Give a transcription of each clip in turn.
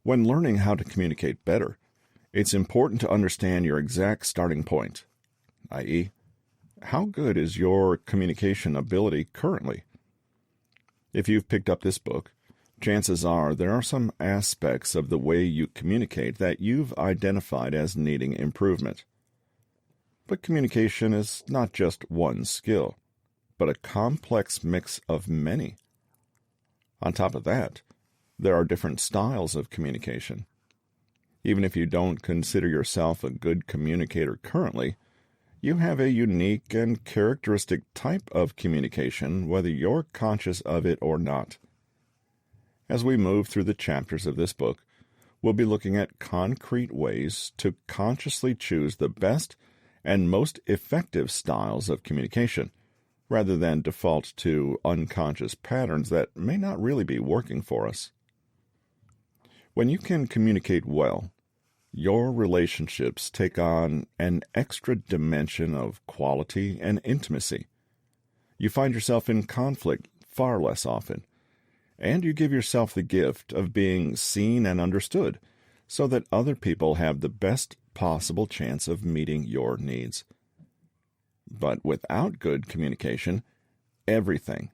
When learning how to communicate better, it's important to understand your exact starting point, i.e., how good is your communication ability currently? If you've picked up this book, chances are there are some aspects of the way you communicate that you've identified as needing improvement. But communication is not just one skill, but a complex mix of many. On top of that, there are different styles of communication. Even if you don't consider yourself a good communicator currently, you have a unique and characteristic type of communication, whether you're conscious of it or not. As we move through the chapters of this book, we'll be looking at concrete ways to consciously choose the best and most effective styles of communication, rather than default to unconscious patterns that may not really be working for us. When you can communicate well, your relationships take on an extra dimension of quality and intimacy. You find yourself in conflict far less often, and you give yourself the gift of being seen and understood so that other people have the best possible chance of meeting your needs. But without good communication, everything,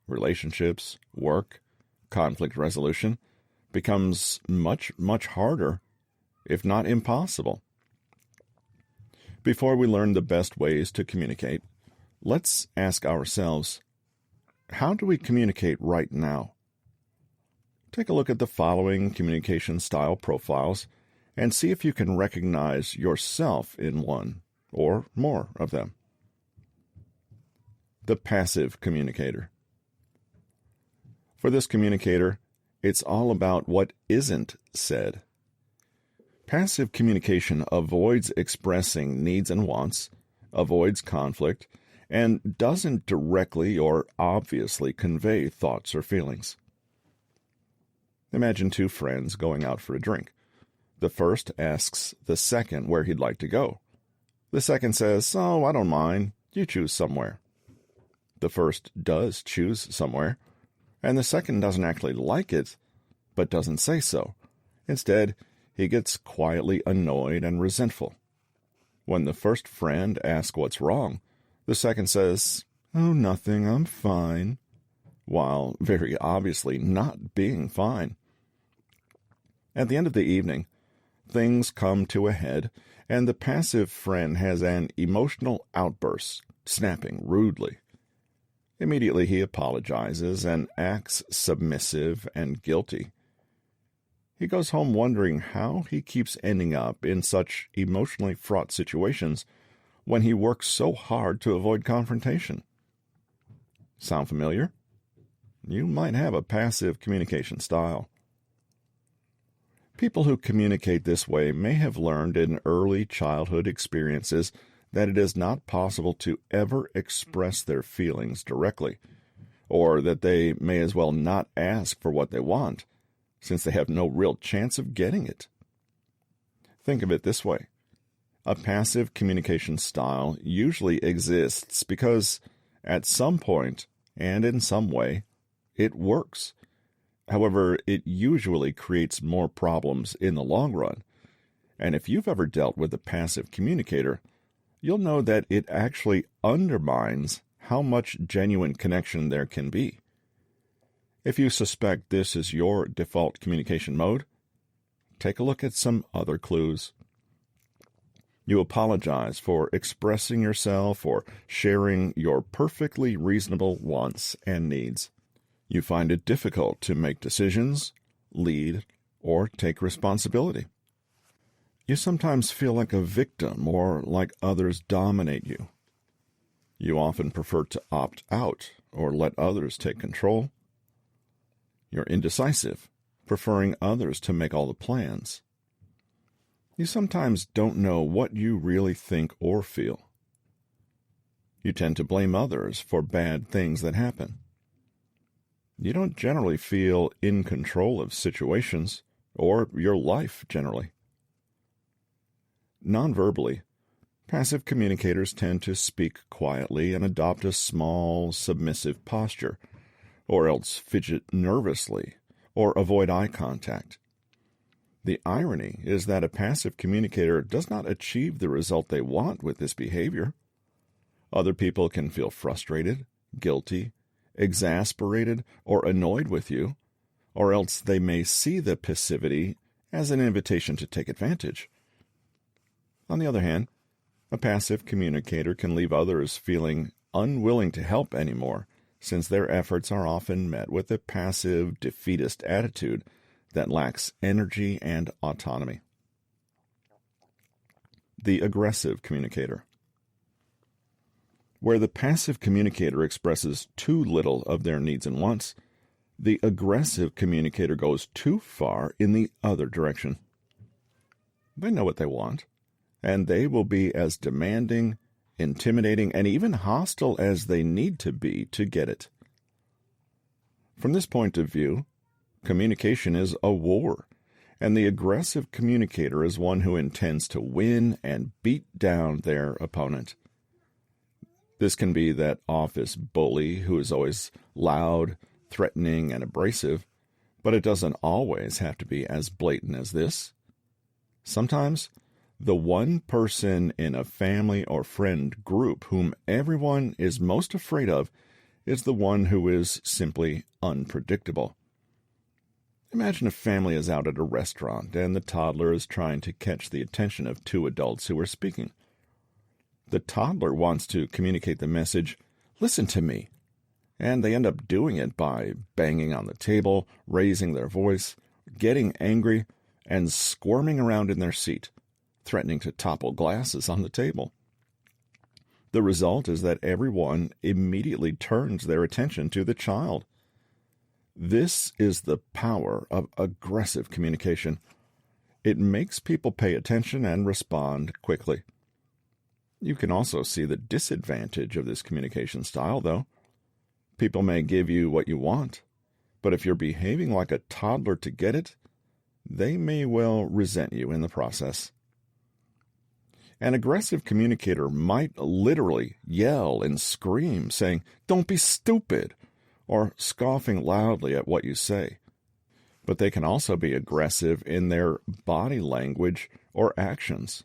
relationships, work, conflict resolution, becomes much, much harder, if not impossible. Before we learn the best ways to communicate, let's ask ourselves, how do we communicate right now? Take a look at the following communication style profiles and see if you can recognize yourself in one or more of them. The passive communicator. For this communicator, it's all about what isn't said. Passive communication avoids expressing needs and wants, avoids conflict, and doesn't directly or obviously convey thoughts or feelings. Imagine two friends going out for a drink. The first asks the second where he'd like to go. The second says, "Oh, I don't mind. You choose somewhere." The first does choose somewhere, and the second doesn't actually like it, but doesn't say so. Instead, he gets quietly annoyed and resentful. When the first friend asks what's wrong, the second says, "Oh, nothing, I'm fine," while very obviously not being fine. At the end of the evening, things come to a head, and the passive friend has an emotional outburst, snapping rudely. Immediately he apologizes and acts submissive and guilty. He goes home wondering how he keeps ending up in such emotionally fraught situations when he works so hard to avoid confrontation. Sound familiar? You might have a passive communication style. People who communicate this way may have learned in early childhood experiences that it is not possible to ever express their feelings directly, or that they may as well not ask for what they want, since they have no real chance of getting it. Think of it this way. A passive communication style usually exists because, at some point and in some way, it works. However, it usually creates more problems in the long run. And if you've ever dealt with a passive communicator, you'll know that it actually undermines how much genuine connection there can be. If you suspect this is your default communication mode, take a look at some other clues. You apologize for expressing yourself or sharing your perfectly reasonable wants and needs. You find it difficult to make decisions, lead, or take responsibility. You sometimes feel like a victim or like others dominate you. You often prefer to opt out or let others take control. You're indecisive, preferring others to make all the plans. You sometimes don't know what you really think or feel. You tend to blame others for bad things that happen. You don't generally feel in control of situations or your life generally. Non-verbally, passive communicators tend to speak quietly and adopt a small, submissive posture, or else fidget nervously, or avoid eye contact. The irony is that a passive communicator does not achieve the result they want with this behavior. Other people can feel frustrated, guilty, exasperated, or annoyed with you, or else they may see the passivity as an invitation to take advantage. On the other hand, a passive communicator can leave others feeling unwilling to help anymore, since their efforts are often met with a passive, defeatist attitude that lacks energy and autonomy. The aggressive communicator. Where the passive communicator expresses too little of their needs and wants, the aggressive communicator goes too far in the other direction. They know what they want, and they will be as demanding, intimidating, and even hostile as they need to be to get it. From this point of view, communication is a war, and the aggressive communicator is one who intends to win and beat down their opponent. This can be that office bully who is always loud, threatening, and abrasive, but it doesn't always have to be as blatant as this. Sometimes, the one person in a family or friend group whom everyone is most afraid of is the one who is simply unpredictable. Imagine a family is out at a restaurant and the toddler is trying to catch the attention of two adults who are speaking. The toddler wants to communicate the message, "Listen to me," and they end up doing it by banging on the table, raising their voice, getting angry, and squirming around in their seat, threatening to topple glasses on the table. The result is that everyone immediately turns their attention to the child. This is the power of aggressive communication. It makes people pay attention and respond quickly. You can also see the disadvantage of this communication style, though. People may give you what you want, but if you're behaving like a toddler to get it, they may well resent you in the process. An aggressive communicator might literally yell and scream, saying, "Don't be stupid," or scoffing loudly at what you say. But they can also be aggressive in their body language or actions.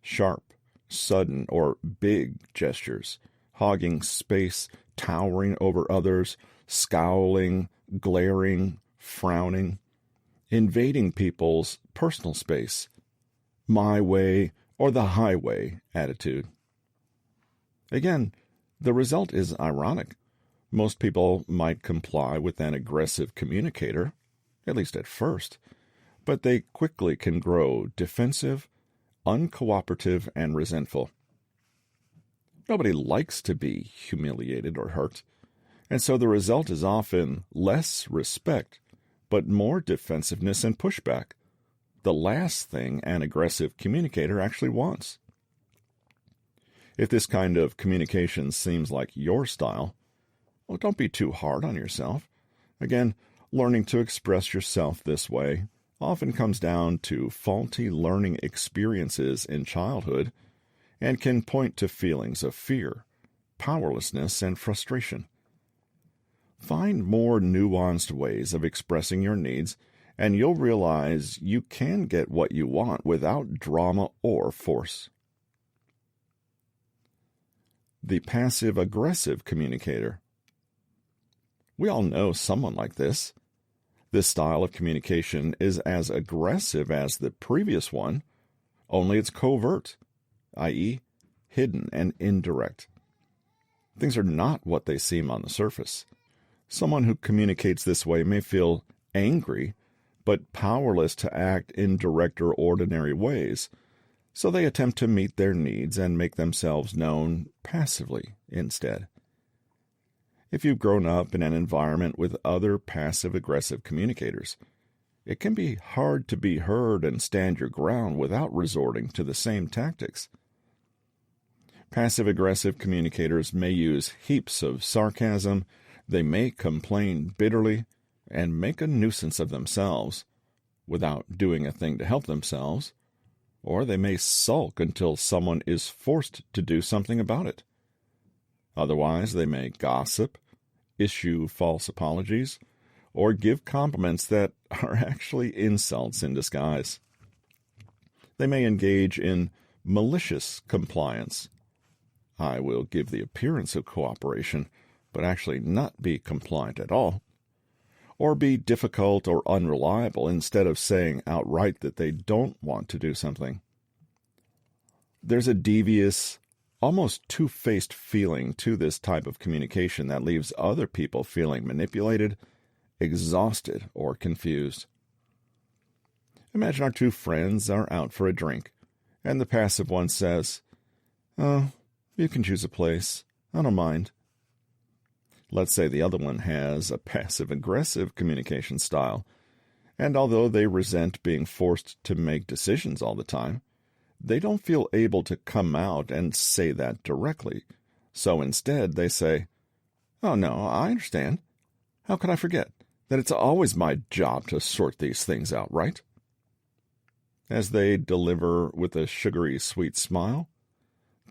Sharp, sudden, or big gestures, hogging space, towering over others, scowling, glaring, frowning, invading people's personal space, my way or the highway attitude. Again, the result is ironic. Most people might comply with an aggressive communicator, at least at first, but they quickly can grow defensive, uncooperative, and resentful. Nobody likes to be humiliated or hurt, and so the result is often less respect, but more defensiveness and pushback, the last thing an aggressive communicator actually wants. If this kind of communication seems like your style, well, don't be too hard on yourself. Again, learning to express yourself this way often comes down to faulty learning experiences in childhood and can point to feelings of fear, powerlessness, and frustration. Find more nuanced ways of expressing your needs, and you'll realize you can get what you want without drama or force. The passive-aggressive communicator. We all know someone like this. This style of communication is as aggressive as the previous one, only it's covert, i.e., hidden and indirect. Things are not what they seem on the surface. Someone who communicates this way may feel angry, but powerless to act in direct or ordinary ways, so they attempt to meet their needs and make themselves known passively instead. If you've grown up in an environment with other passive-aggressive communicators, it can be hard to be heard and stand your ground without resorting to the same tactics. Passive-aggressive communicators may use heaps of sarcasm, they may complain bitterly, and make a nuisance of themselves without doing a thing to help themselves, or they may sulk until someone is forced to do something about it. Otherwise, they may gossip, issue false apologies, or give compliments that are actually insults in disguise. They may engage in malicious compliance. I will give the appearance of cooperation, but actually not be compliant at all. Or be difficult or unreliable instead of saying outright that they don't want to do something. There's a devious, almost two-faced feeling to this type of communication that leaves other people feeling manipulated, exhausted, or confused. Imagine our two friends are out for a drink, and the passive one says, "Oh, you can choose a place. I don't mind." Let's say the other one has a passive-aggressive communication style, and although they resent being forced to make decisions all the time, they don't feel able to come out and say that directly. So instead they say, "Oh no, I understand. How could I forget that it's always my job to sort these things out, right?" As they deliver with a sugary sweet smile,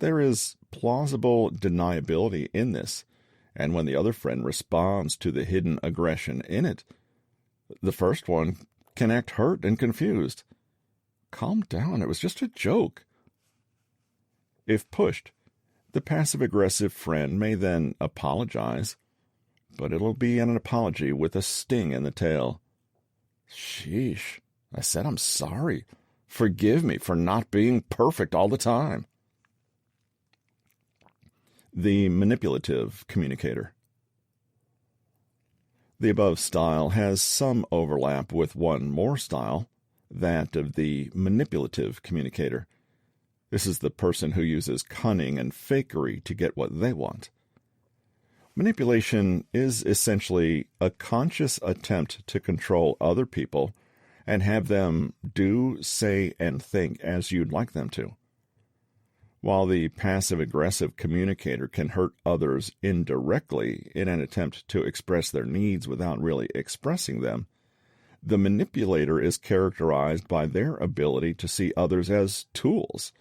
there is plausible deniability in this, and when the other friend responds to the hidden aggression in it, the first one can act hurt and confused. "Calm down, it was just a joke." If pushed, the passive-aggressive friend may then apologize, but it'll be an apology with a sting in the tail. "Sheesh, I said I'm sorry. Forgive me for not being perfect all the time." The Manipulative Communicator. The above style has some overlap with one more style, that of the Manipulative Communicator. This is the person who uses cunning and fakery to get what they want. Manipulation is essentially a conscious attempt to control other people and have them do, say, and think as you'd like them to. While the passive-aggressive communicator can hurt others indirectly in an attempt to express their needs without really expressing them, the manipulator is characterized by their ability to see others as tools,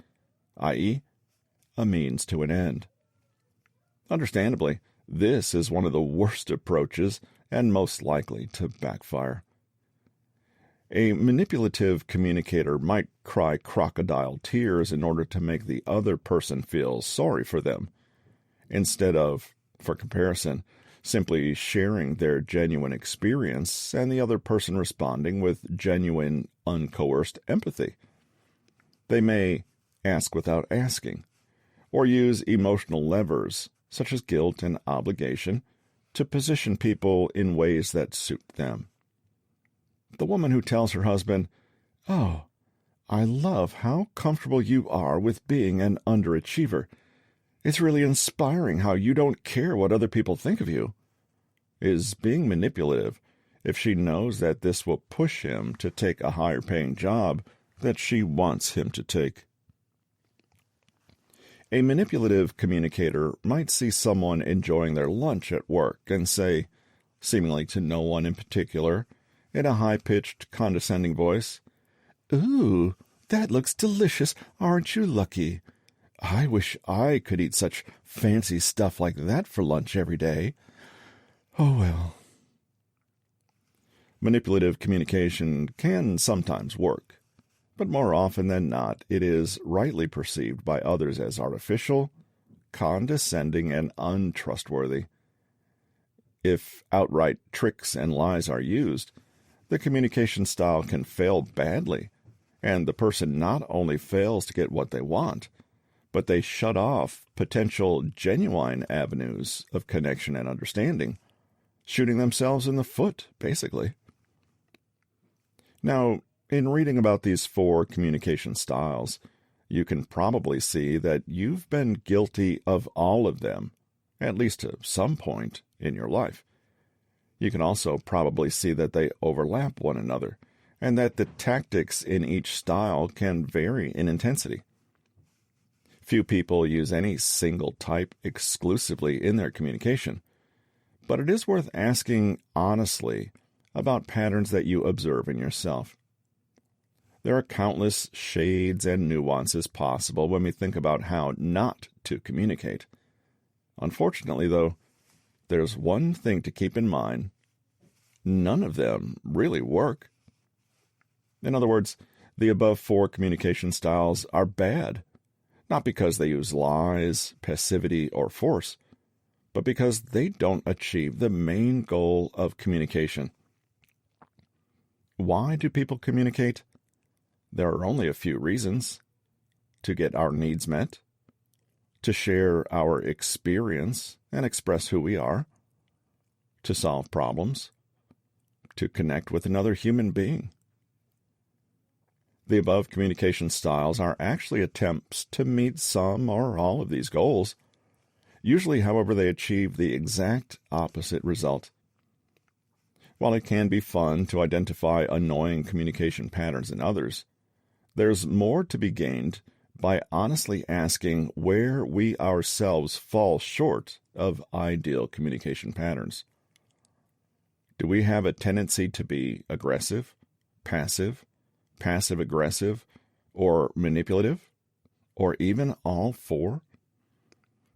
i.e., a means to an end. Understandably, this is one of the worst approaches and most likely to backfire. A manipulative communicator might cry crocodile tears in order to make the other person feel sorry for them, instead of, for comparison, simply sharing their genuine experience and the other person responding with genuine, uncoerced empathy. They may ask without asking, or use emotional levers, such as guilt and obligation, to position people in ways that suit them. The woman who tells her husband, "Oh, I love how comfortable you are with being an underachiever. It's really inspiring how you don't care what other people think of you," is being manipulative if she knows that this will push him to take a higher-paying job that she wants him to take. A manipulative communicator might see someone enjoying their lunch at work and say, seemingly to no one in particular, in a high-pitched, condescending voice, "Ooh, that looks delicious, aren't you lucky? I wish I could eat such fancy stuff like that for lunch every day. Oh well." Manipulative communication can sometimes work, but more often than not, it is rightly perceived by others as artificial, condescending, and untrustworthy. If outright tricks and lies are used, the communication style can fail badly, and the person not only fails to get what they want, but they shut off potential genuine avenues of connection and understanding, shooting themselves in the foot, basically. Now, in reading about these 4 communication styles, you can probably see that you've been guilty of all of them, at least to some point in your life. You can also probably see that they overlap one another, and that the tactics in each style can vary in intensity. Few people use any single type exclusively in their communication, but it is worth asking honestly about patterns that you observe in yourself. There are countless shades and nuances possible when we think about how not to communicate. Unfortunately, though, there's one thing to keep in mind: none of them really work. In other words, the above 4 communication styles are bad, not because they use lies, passivity, or force, but because they don't achieve the main goal of communication. Why do people communicate? There are only a few reasons. To get our needs met, to share our experience and express who we are, to solve problems, to connect with another human being. The above communication styles are actually attempts to meet some or all of these goals. Usually, however, they achieve the exact opposite result. While it can be fun to identify annoying communication patterns in others, there's more to be gained by honestly asking where we ourselves fall short of ideal communication patterns. Do we have a tendency to be aggressive, passive, passive-aggressive, or manipulative, or even all 4?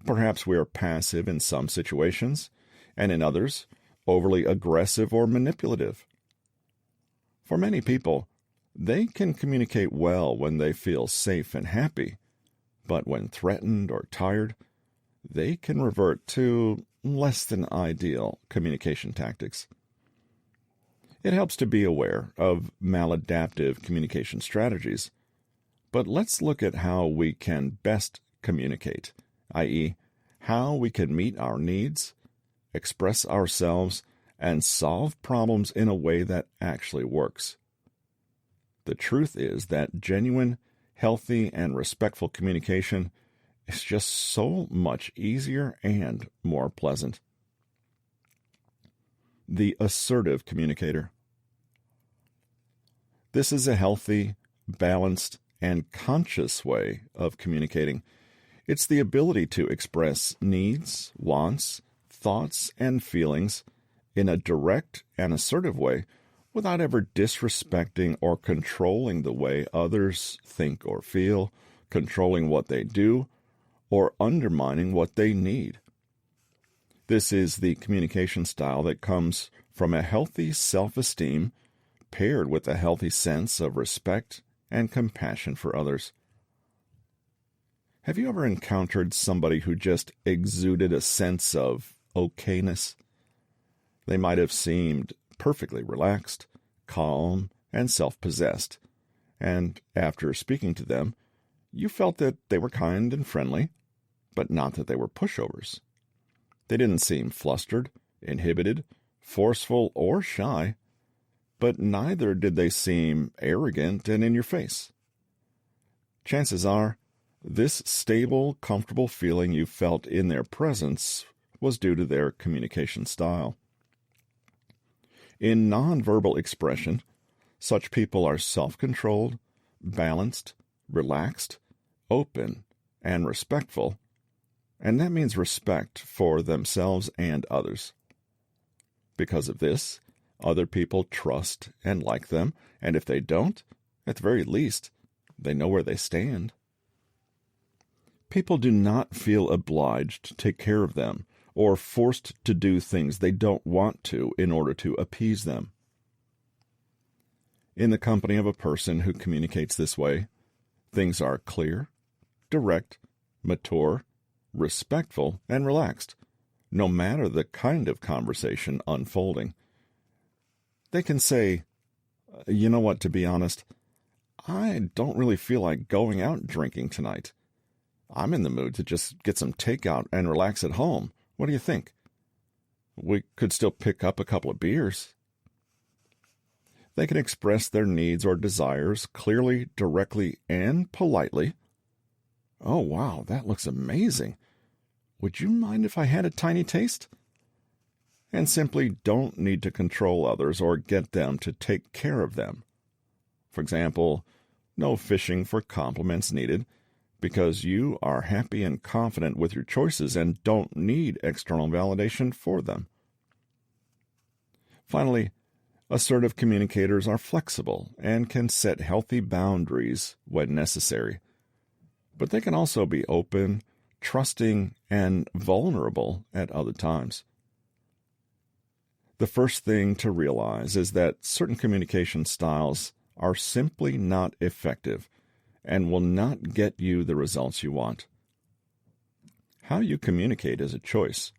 Perhaps we are passive in some situations, and in others, overly aggressive or manipulative. For many people, they can communicate well when they feel safe and happy, but when threatened or tired, they can revert to less than ideal communication tactics. It helps to be aware of maladaptive communication strategies, but let's look at how we can best communicate, i.e., how we can meet our needs, express ourselves, and solve problems in a way that actually works. The truth is that genuine, healthy, and respectful communication is just so much easier and more pleasant. The Assertive Communicator. This is a healthy, balanced, and conscious way of communicating. It's the ability to express needs, wants, thoughts, and feelings in a direct and assertive way without ever disrespecting or controlling the way others think or feel, controlling what they do, or undermining what they need. This is the communication style that comes from a healthy self-esteem paired with a healthy sense of respect and compassion for others. Have you ever encountered somebody who just exuded a sense of okayness? They might have seemed perfectly relaxed, calm, and self-possessed, and after speaking to them, you felt that they were kind and friendly, but not that they were pushovers. They didn't seem flustered, inhibited, forceful, or shy, but neither did they seem arrogant and in your face. Chances are, this stable, comfortable feeling you felt in their presence was due to their communication style. In nonverbal expression, such people are self-controlled, balanced, relaxed, open, and respectful, and that means respect for themselves and others. Because of this, other people trust and like them, and if they don't, at the very least, they know where they stand. People do not feel obliged to take care of them or forced to do things they don't want to in order to appease them. In the company of a person who communicates this way, things are clear, direct, mature, respectful, and relaxed, no matter the kind of conversation unfolding. They can say, "You know what, to be honest, I don't really feel like going out drinking tonight. I'm in the mood to just get some takeout and relax at home. What do you think? We could still pick up a couple of beers." They can express their needs or desires clearly, directly, and politely. "Oh, wow, that looks amazing. Would you mind if I had a tiny taste?" And simply don't need to control others or get them to take care of them. For example, no fishing for compliments needed, because you are happy and confident with your choices and don't need external validation for them. Finally, assertive communicators are flexible and can set healthy boundaries when necessary. But they can also be open, trusting, and vulnerable at other times. The first thing to realize is that certain communication styles are simply not effective and will not get you the results you want. How you communicate is a choice.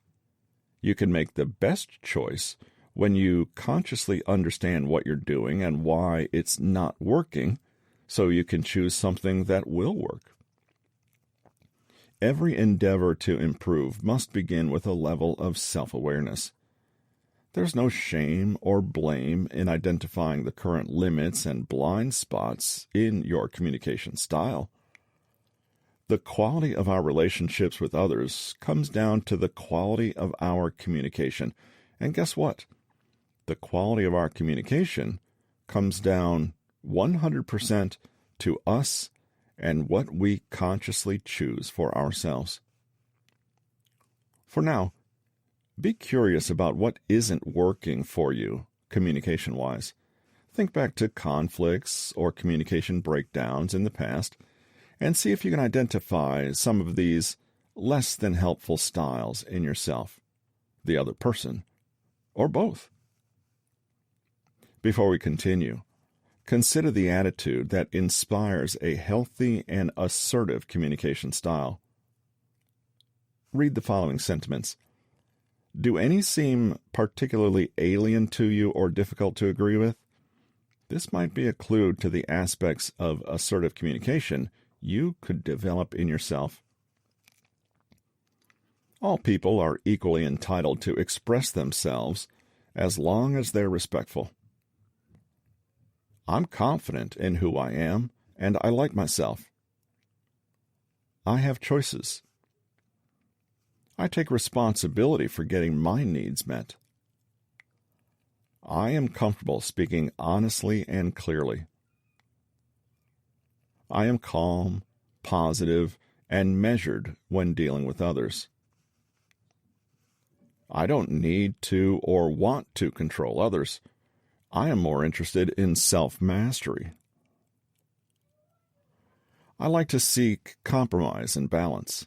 You can make the best choice when you consciously understand what you're doing and why it's not working, so you can choose something that will work. Every endeavor to improve must begin with a level of self-awareness. There's no shame or blame in identifying the current limits and blind spots in your communication style. The quality of our relationships with others comes down to the quality of our communication. And guess what? The quality of our communication comes down 100% to us and what we consciously choose for ourselves. For now, be curious about what isn't working for you, communication-wise. Think back to conflicts or communication breakdowns in the past, and see if you can identify some of these less than helpful styles in yourself, the other person, or both. Before we continue, consider the attitude that inspires a healthy and assertive communication style. Read the following sentiments. Do any seem particularly alien to you or difficult to agree with? This might be a clue to the aspects of assertive communication you could develop in yourself. All people are equally entitled to express themselves as long as they're respectful. I'm confident in who I am, and I like myself. I have choices. I take responsibility for getting my needs met. I am comfortable speaking honestly and clearly. I am calm, positive, and measured when dealing with others. I don't need to or want to control others. I am more interested in self-mastery. I like to seek compromise and balance.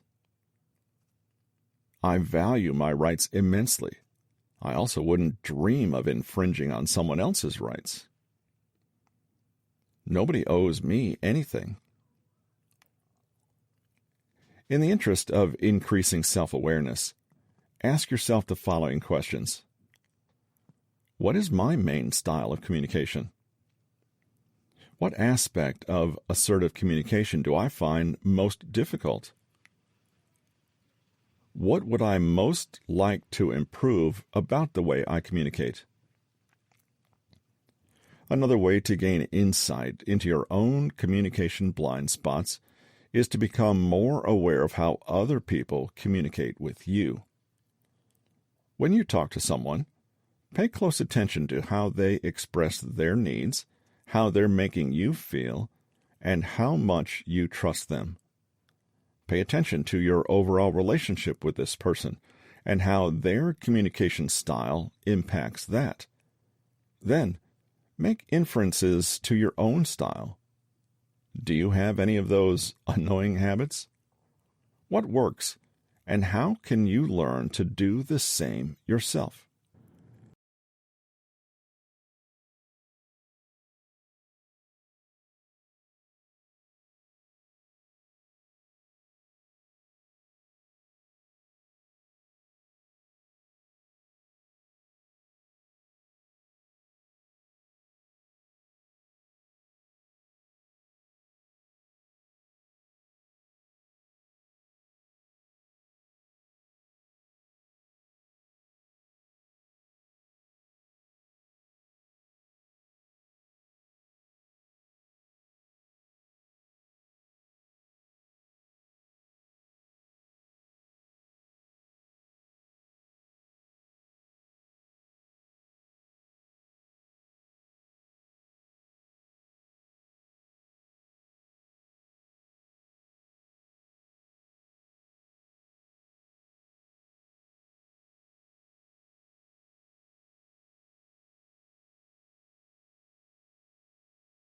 I value my rights immensely. I also wouldn't dream of infringing on someone else's rights. Nobody owes me anything. In the interest of increasing self-awareness, ask yourself the following questions. What is my main style of communication? What aspect of assertive communication do I find most difficult? What would I most like to improve about the way I communicate? Another way to gain insight into your own communication blind spots is to become more aware of how other people communicate with you. When you talk to someone, pay close attention to how they express their needs, how they're making you feel, and how much you trust them. Pay attention to your overall relationship with this person and how their communication style impacts that. Then, make inferences to your own style. Do you have any of those annoying habits? What works, and how can you learn to do the same yourself?